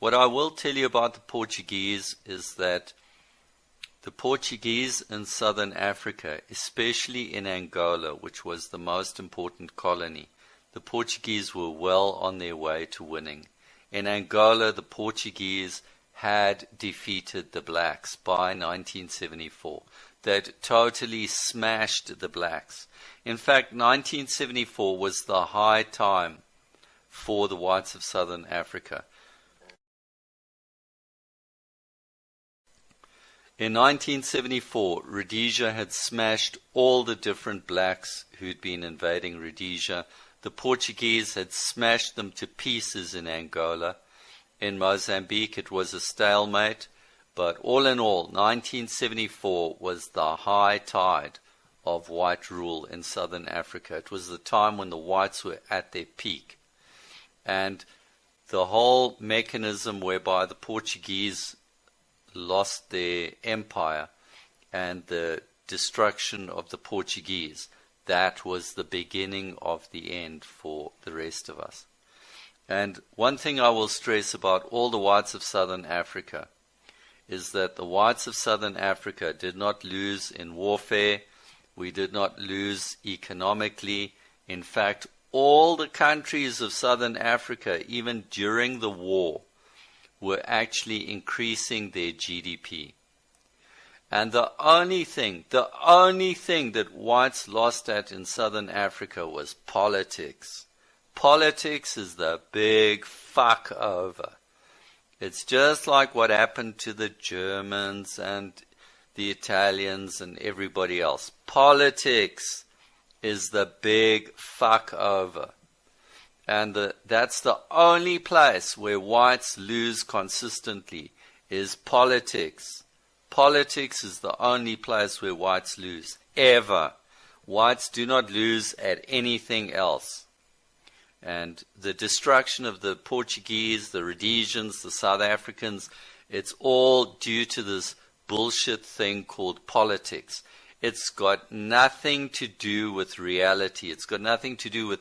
What I will tell you about the Portuguese is that the Portuguese in southern Africa, especially in Angola, which was the most important colony, the Portuguese were well on their way to winning. In Angola, the Portuguese had defeated the blacks by 1974. They'd totally smashed the blacks. In fact, 1974 was the high time for the whites of southern Africa. In 1974, Rhodesia had smashed all the different blacks who'd been invading Rhodesia. The Portuguese had smashed them to pieces in Angola. In Mozambique, it was a stalemate. But all in all, 1974 was the high tide of white rule in southern Africa. It was the time when the whites were at their peak. And the whole mechanism whereby the Portuguese lost their empire and the destruction of the Portuguese, that was the beginning of the end for the rest of us. And one thing I will stress about all the whites of southern Africa is that the whites of southern Africa did not lose in warfare. We did not lose economically. In fact, all the countries of southern Africa, even during the war, were actually increasing their GDP. And the only thing that whites lost at in southern Africa was politics. Politics is the big fuck over. It's just like what happened to the Germans and the Italians and everybody else. Politics is the big fuck over. And that's the only place where whites lose consistently is politics. Politics is the only place where whites lose, ever. Whites do not lose at anything else. And the destruction of the Portuguese, the Rhodesians, the South Africans, it's all due to this bullshit thing called politics. It's got nothing to do with reality. It's got nothing to do with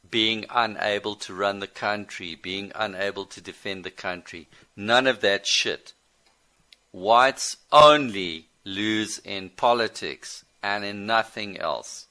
being unable to run the country, being unable to defend the country. None of that shit. Whites only lose in politics and in nothing else.